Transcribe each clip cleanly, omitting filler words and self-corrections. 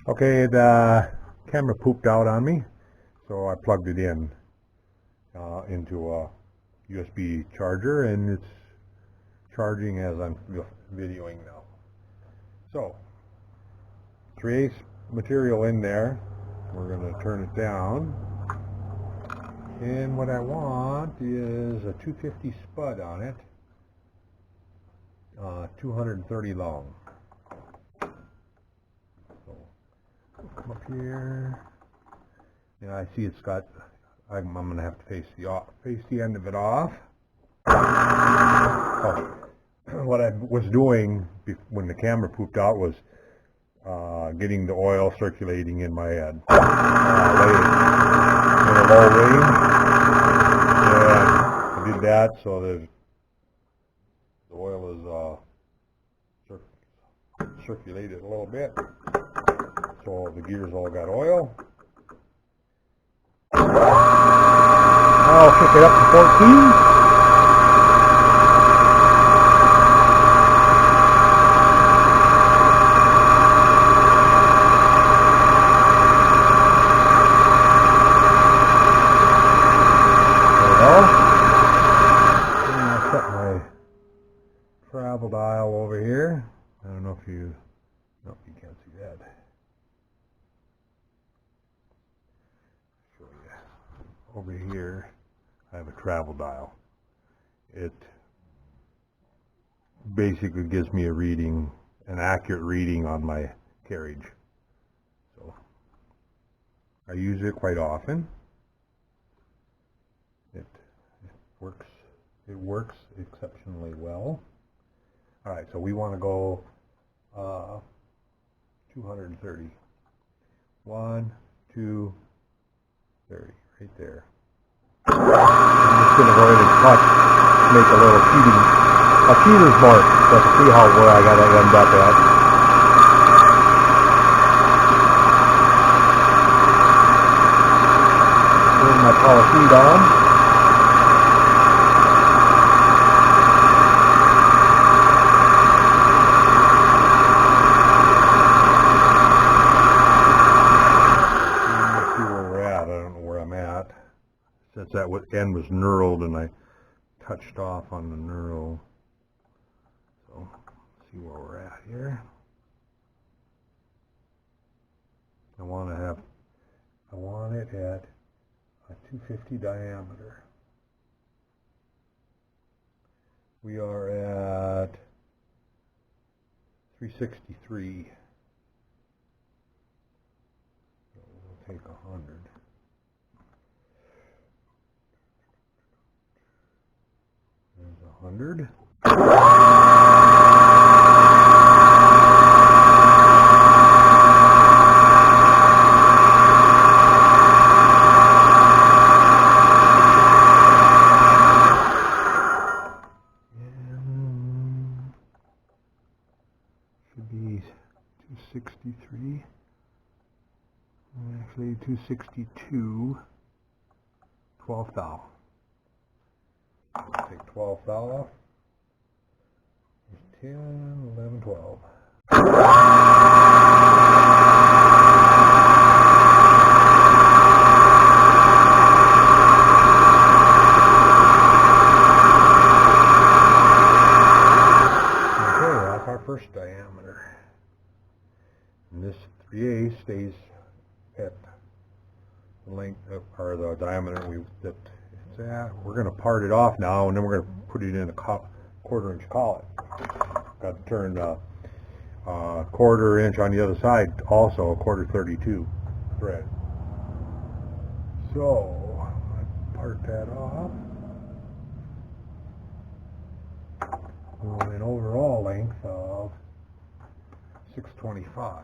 Okay, the camera pooped out on me, so I plugged it in into a USB charger, and it's charging as I'm videoing now. So, 3/8 material in there. We're going to turn it down. And what I want is a 250 spud on it, 230 long. So, come up here. Yeah, I see it's got. I'm going to have to face the end of it off. Oh, what I was doing when the camera pooped out was getting the oil circulating in my head. In a low range. And I did that so that the oil is circulated a little bit. So the gears all got oil. I'll kick it up to 14. Travel dial over here. I don't know if you, nope, you can't see that. Show you. Over here, I have a travel dial. It basically gives me a reading, an accurate reading on my carriage. So I use it quite often. It works exceptionally well. All right, so we want to go 230. 1, 2, 30, right there. I'm just going to go ahead and make a little cheater's mark, so I can see where I got to end up at. Turn my power feed on. Since that end was knurled and I touched off on the knurl. So let's see where we're at here. I want it at a 250 diameter. We are at 363. So we'll take 100. There's 100. Should be 263. Actually 262. 12 thou. Take 12 thou off. There's 10, 11, 12. Okay, that's our first diameter. And this 3/8 stays at the length of, or the diameter that it's at. We're going to part it off now, and then we're going to put it in a 1/4 inch collet. Got to turn a 1/4 inch on the other side, also a 1/4 32 thread. So I part that off. An overall length of 625.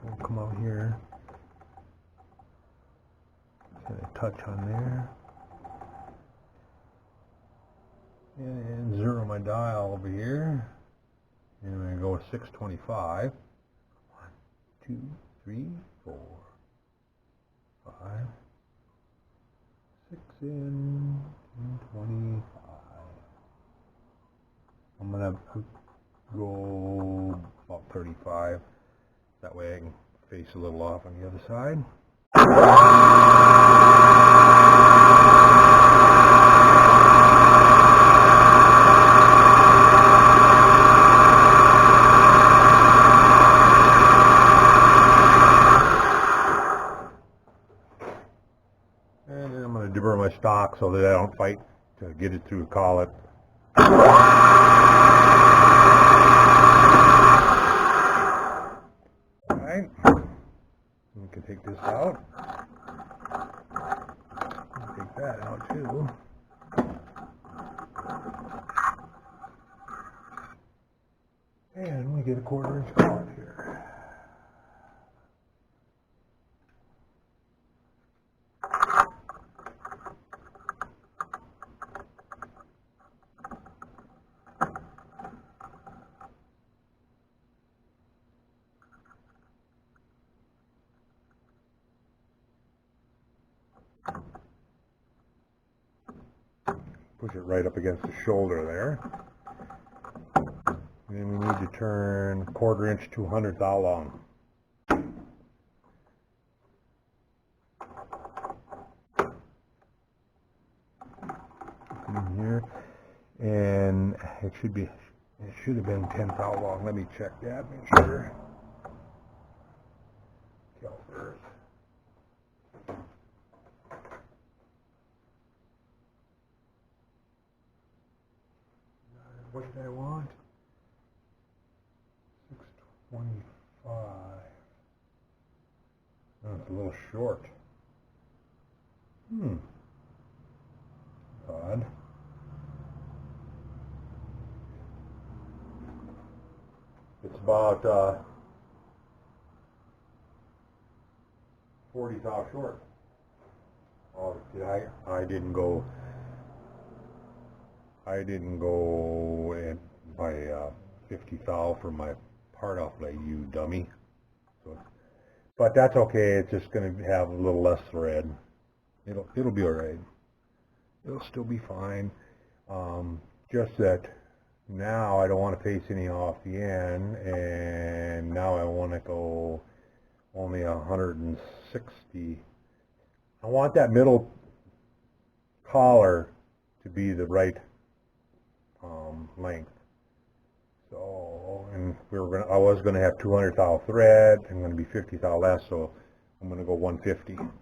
We'll come out here. Get a touch on there. And zero my dial over here. And I'm going to go with 625. 1, 2, 3, 4, 5, 6 in, 25. I'm going to go about 35. That way I can face a little off on the other side. And then I'm going to deburr my stock so that I don't fight to get it through the collet. Alright, we can take this out. Take that out too. And we get a 1/4 inch collet here. Push it right up against the shoulder there. And then we need to turn 1/4 inch to 100th thou long. In here, and it should have been 10th thou long. Let me check that, make sure. Calipers. What did I want? 625. Oh, it's a little short. Odd. It's about 40 thou short. Oh, I didn't go and buy 50 thou for my part off like you dummy. So, but that's okay. It's just going to have a little less thread. It'll be all right. It'll still be fine. Just that now I don't want to face any off the end, and now I want to go only 160. I want that middle collar to be the right length. So, and I was going to have 200 thou thread. I'm going to be 50 thou less, so I'm going to go 150. Make sense?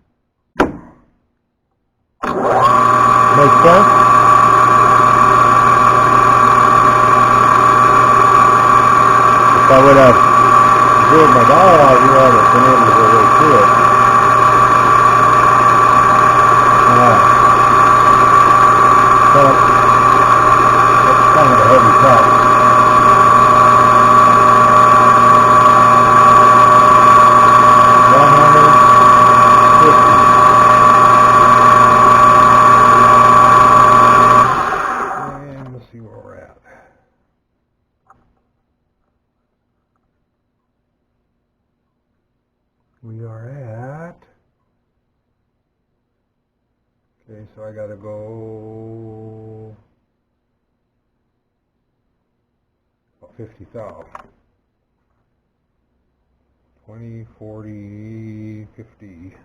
If I would have drilled my dollar out here, I would have been able to go right through it. But it's kind of a heavy cut. And let's see where we're at. We are at, okay, so I gotta go 50 thou. 20, 40, 50.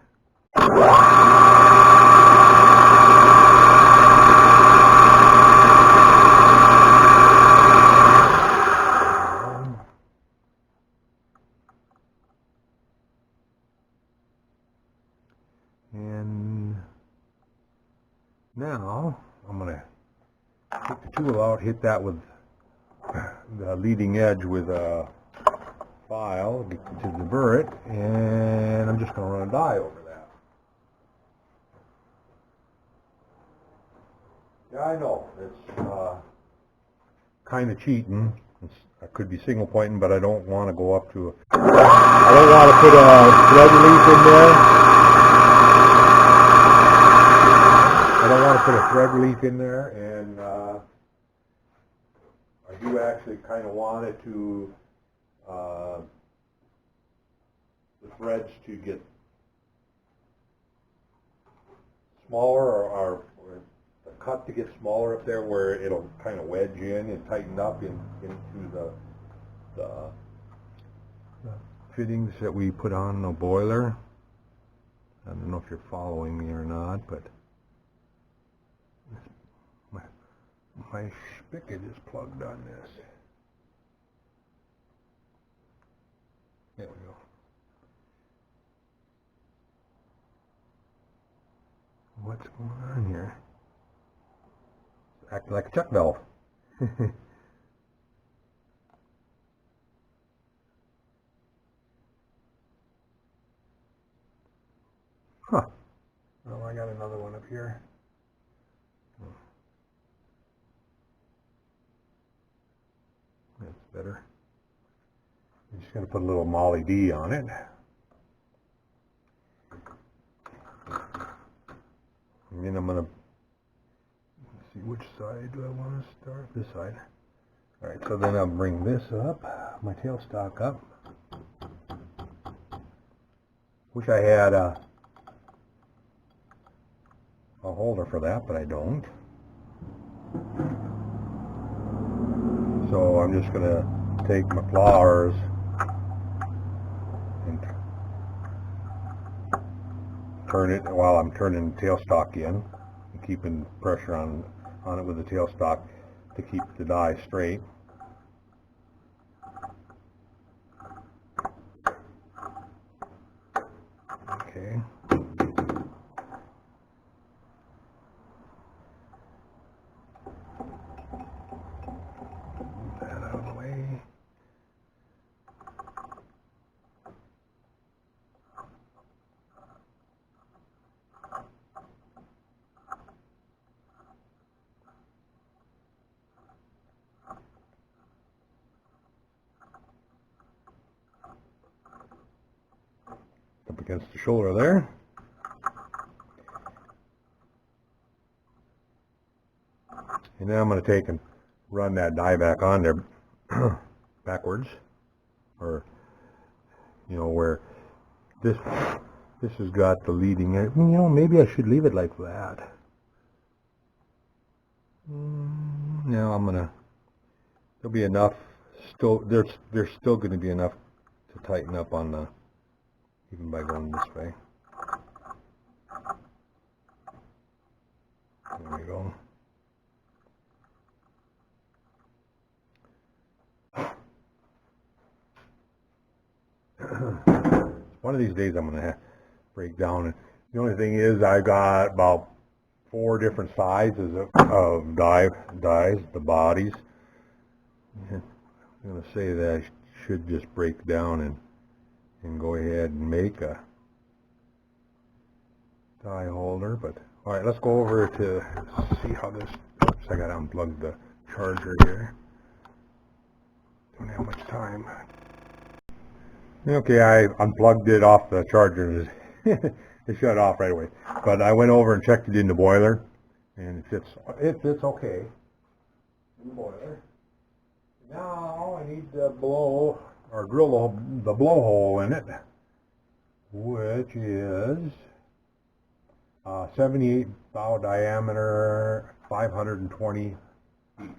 And now I'm going to take the tool out, hit that with the leading edge with a file to deburr it, and I'm just going to run a die over that. Yeah, I know, it's kind of cheating. I could be single pointing, but I don't want to go up to I don't want to put a thread relief in there. I don't want to put a thread relief in there, and I do actually kind of want it to the threads to get smaller, or the cut to get smaller up there, where it'll kind of wedge in and tighten up into the fittings that we put on the boiler. I don't know if you're following me or not, but my spigot is plugged on this. There we go. What's going on here? It's acting like a check valve. Huh. Oh, I got another one up here. That's better. I'm just going to put a little Molly D on it. And then I'm going to see which side do I want to start. This side. Alright, so then I'll bring this up, my tailstock up. Wish I had a holder for that, but I don't. So I'm just going to take my pliers and turn it while I'm turning the tailstock in, and keeping pressure on it with the tailstock to keep the die straight. Okay. Move that out of the way. Up against the shoulder there. And now I'm going to take and run that die back on there backwards, or where this has got the leading edge. Maybe I should leave it like that. Now I'm gonna. There'll be enough. Still, there's still going to be enough to tighten up on the, even by going this way. There we go. One of these days I'm going to break down. And the only thing is, I got about 4 different sizes of dies, the bodies. I'm going to say that I should just break down and go ahead and make a die holder. But all right, let's go over to see how this works. I got to unplug the charger here. Don't have much time. Okay, I unplugged it off the charger. It shut off right away. But I went over and checked it in the boiler, and it fits okay in the boiler. Now I need to blow or drill the blowhole in it, which is 78 thou diameter, 520 feet.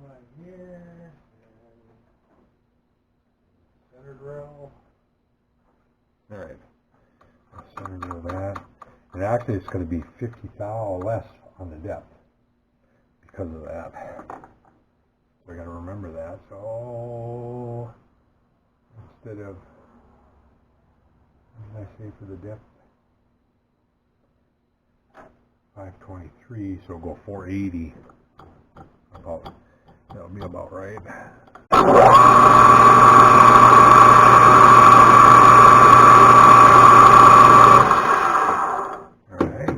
Right here, and center drill. All right, center drill that. And actually, it's going to be 50 thou less on the depth because of that. So I got to remember that. So instead of, what did I say for the depth? 523. So go 480. About. That'll be about right. All right.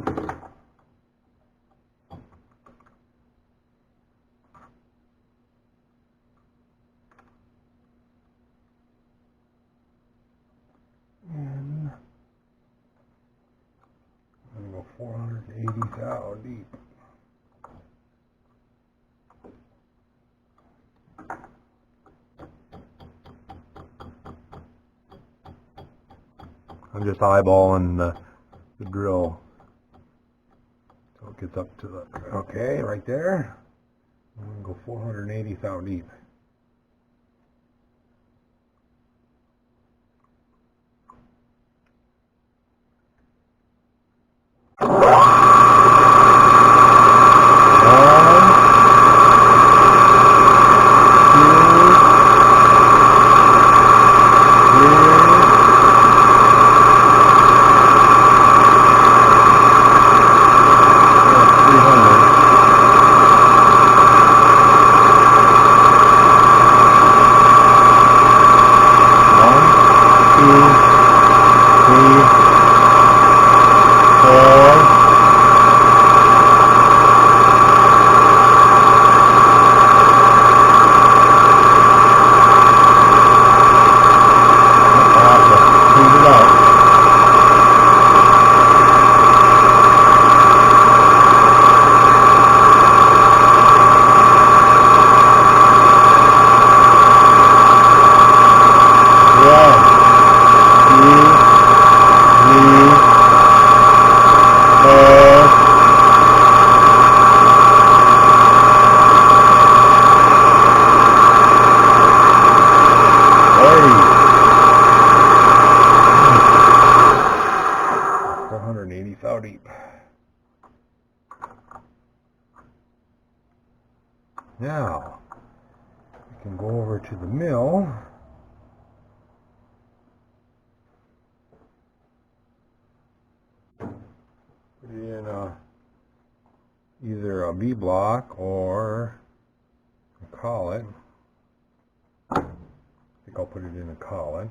And I'm going to go 480 thou deep. I'm just eyeballing the drill so it gets up to the, okay, right there. I'm going to go 480 thou deep. Deep. Now we can go over to the mill. Put it in either a B block or a collet. I think I'll put it in a collet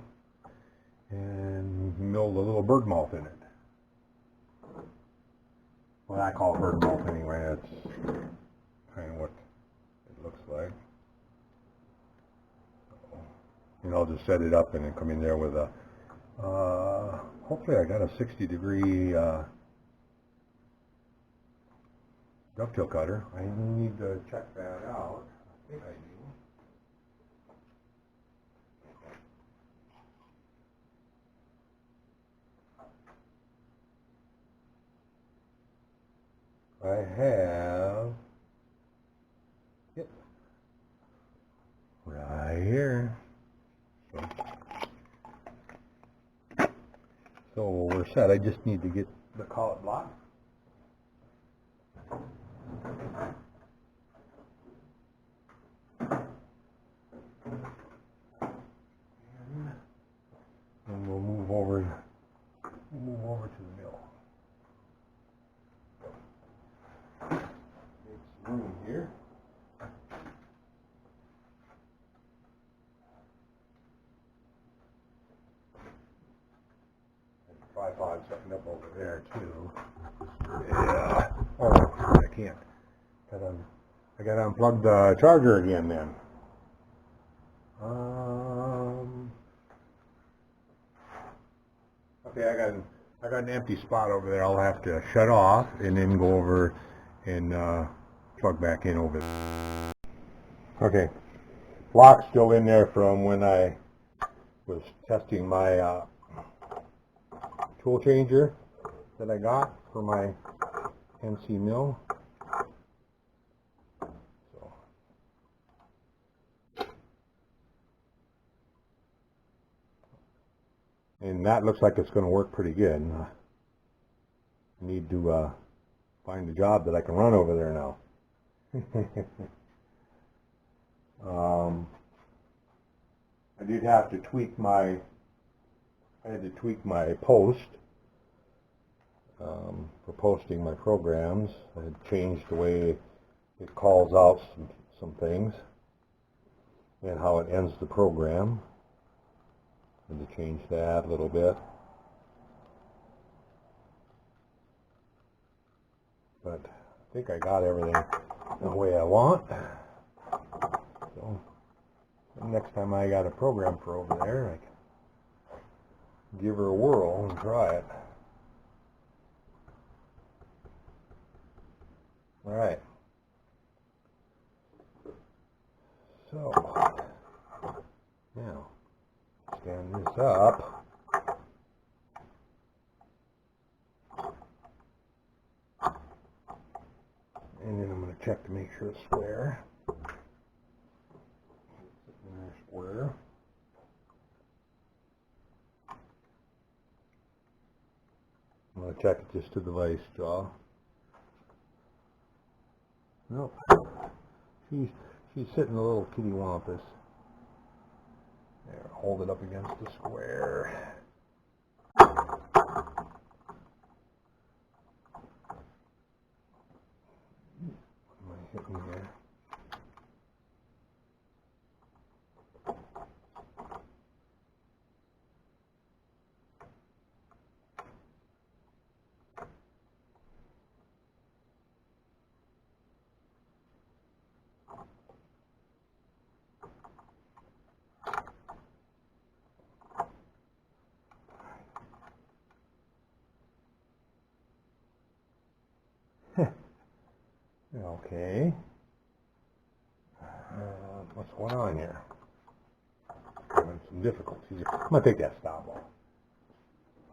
and mill the little bird mouth in it. Well, I call it bird mouth anyway. That's kind of what it looks like. And I'll just set it up and then come in there with a, hopefully I got a 60-degree dovetail cutter. I need to check that out. I think I do. I have it right here. So we're set. I just need to get the collet block. And we'll move over to the mill. Room here. And tripod setting up over there too. Yeah. Oh, I can't. I gotta unplug the charger again then. Okay, I got an empty spot over there. I'll have to shut off and then go over and plug back in over there. Okay, block's still in there from when I was testing my tool changer that I got for my NC mill. So. And that looks like it's going to work pretty good. I need to find a job that I can run over there now. I did have to tweak my post for posting my programs. I had changed the way it calls out some things and how it ends the program. I had to change that a little bit. But I think I got everything the way I want. So next time I got a program for over there, I can give her a whirl and try it. All right. So now stand this up. check to make sure it's square. Square. I'm going to check it just to the vice jaw. Nope. She's sitting a little kitty wampus. There, hold it up against the square. Am I hitting there? Okay. What's going on here? Having some difficulties. I'm gonna take that stop off.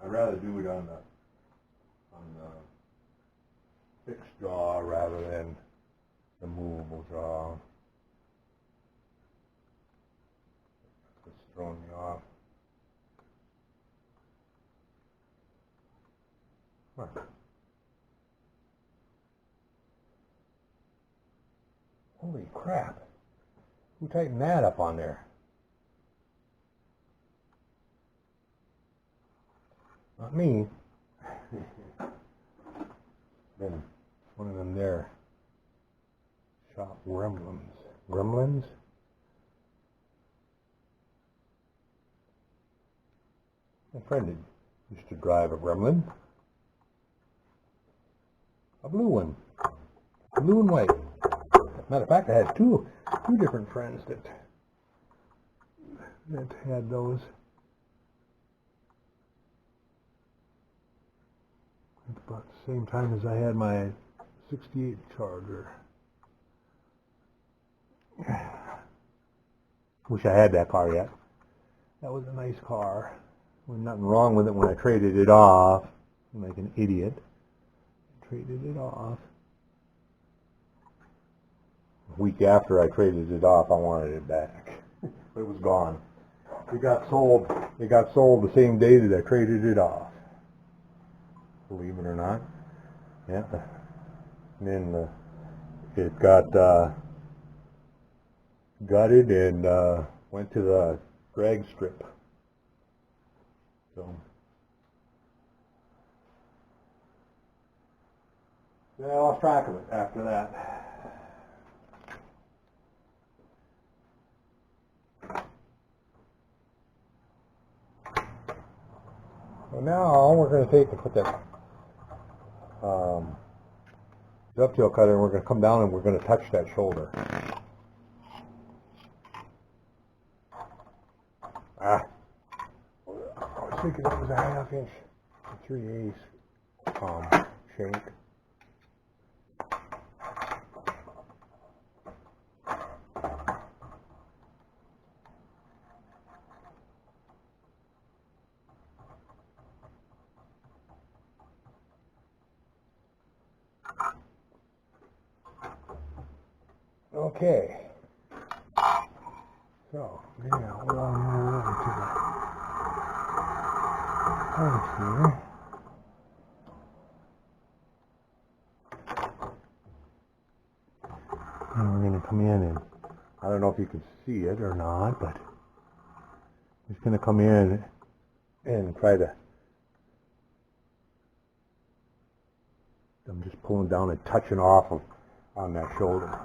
I'd rather do it on the fixed jaw rather than the movable jaw. It's throwing me off. Huh. Holy crap. Who tightened that up on there? Not me. Been one of them there shop gremlins. Gremlins? My friend used to drive a gremlin. A blue one. Blue and white. Matter of fact, I had two different friends that had those. At about the same time as I had my 68 Charger. Wish I had that car yet. That was a nice car. There was nothing wrong with it when I traded it off. I'm like an idiot. I traded it off. A week after I traded it off, I wanted it back. But it was gone. It got sold. It got sold the same day that I traded it off. Believe it or not. Yeah. And then it got gutted and went to the drag strip. So yeah, I lost track of it after that. So now we're going to take and put that dovetail cutter, and we're going to come down and we're going to touch that shoulder. I was thinking it was a 1/2 inch 3/8 shank. Okay. So, yeah, we're on over to the punch here. And we're going to come in and, I don't know if you can see it or not, but it's going to come in and try to, I'm just pulling down and touching off on that shoulder.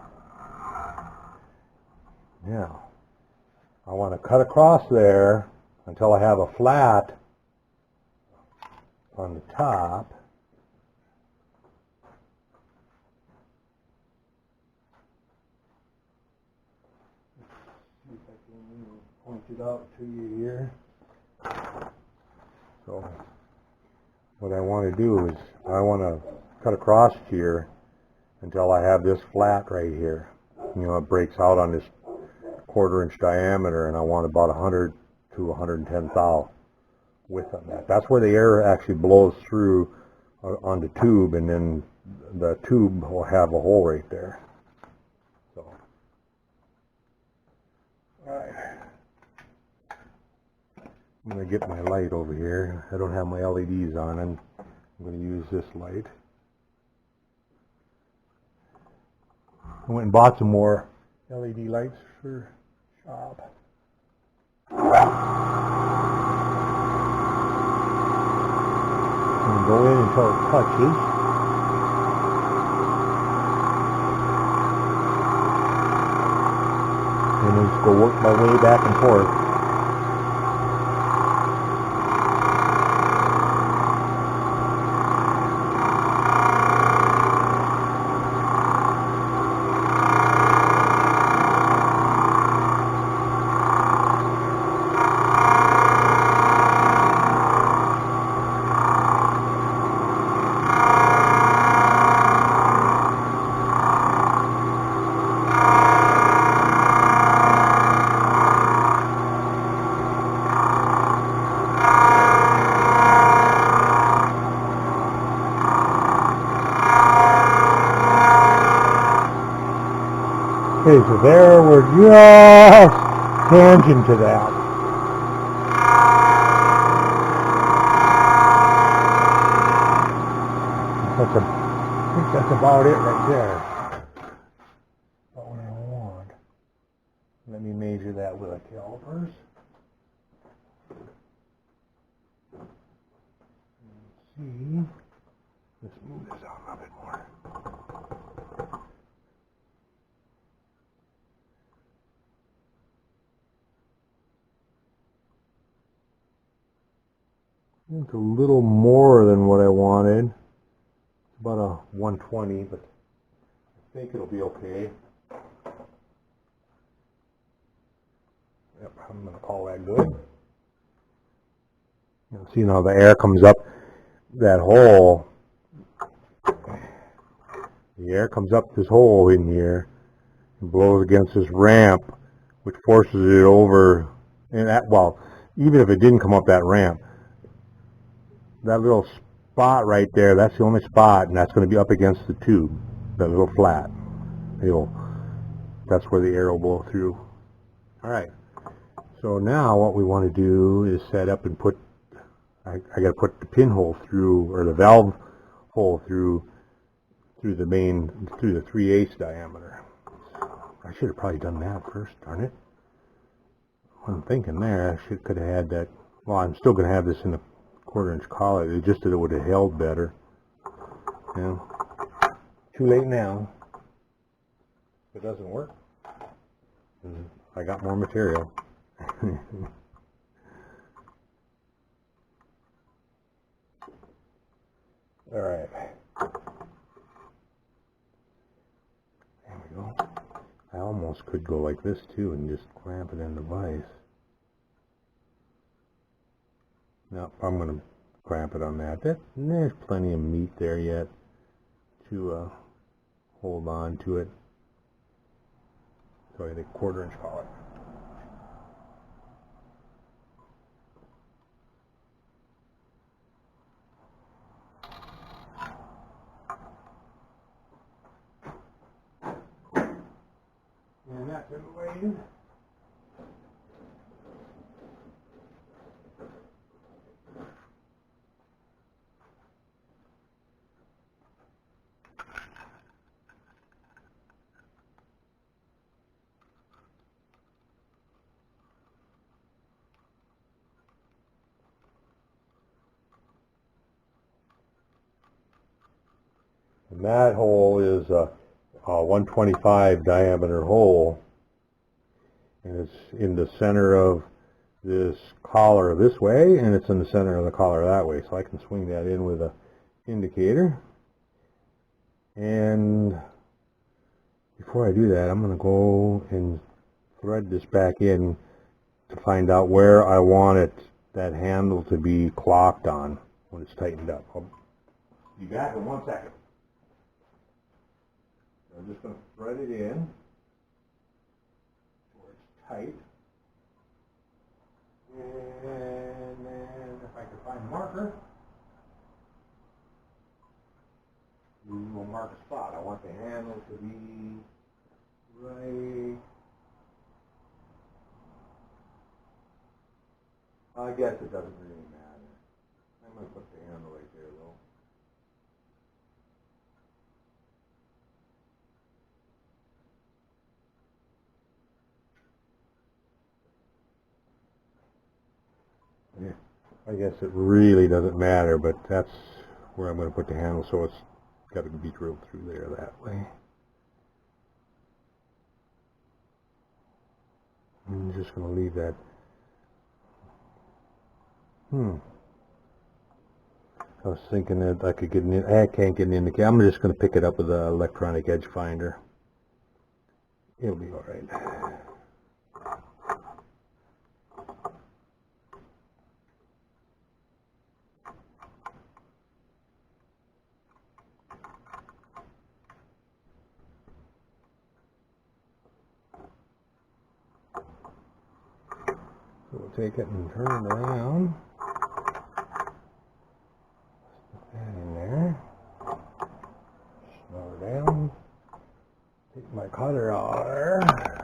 Now, I want to cut across there until I have a flat on the top. See if I can point it out to you here. So, what I want to do is I want to cut across here until I have this flat right here. You know, it breaks out on this 1/4 inch diameter, and I want about 100 to 110 thou width on that. That's where the air actually blows through on the tube, and then the tube will have a hole right there. Alright. I'm going to get my light over here. I don't have my LEDs on. I'm going to use this light. I went and bought some more LED lights for shop. And go in until it touches. And then just go work my way back and forth. Okay, so there we're just tangent to that. I think that's about it right there. About what I want. Let me measure that with a calipers. Let's see. Let's move this out a little bit more. It's a little more than what I wanted. It's about a 120, but I think it'll be okay. Yep, I'm going to call that good. You'll see now the air comes up that hole. The air comes up this hole in here and blows against this ramp, which forces it over. And that, well, even if it didn't come up that ramp, that little spot right there, that's the only spot, and that's going to be up against the tube, that little flat. That's where the air will blow through. All right. So now what we want to do is set up and put, I got to put the pinhole through, or the valve hole through the 3/8 diameter. I should have probably done that first, darn it. I'm thinking there, I could have had that. Well, I'm still going to have this in a 1/4 inch collet. It's just that it would have held better. Yeah. Too late now. If it doesn't work, I got more material. All right. There we go. I almost could go like this too and just clamp it in the vise. No, I'm going to clamp it on that. There's plenty of meat there yet to hold on to it. So I think 1/4 inch collet. And that's it, Weeden. And that hole is a 125 diameter hole, and it's in the center of this collar this way, and it's in the center of the collar that way. So I can swing that in with a indicator. And before I do that, I'm going to go and thread this back in to find out where I want that handle to be clocked on when it's tightened up. I'll be back in 1 second. I'm just going to thread it in where it's tight. And then if I can find a marker, we will mark a spot. I want the handle to be right I guess it doesn't really matter. I'm going to put the handle right there, though. Yeah, I guess it really doesn't matter, but that's where I'm going to put the handle, so it's got to be drilled through there that way. I'm just going to leave that. I was thinking that I could get it in. I can't get it in the camera. I'm just going to pick it up with an electronic edge finder. It'll be all right. So we'll take it and turn it around. Put that in there. Slow her down. Take my cutter out there.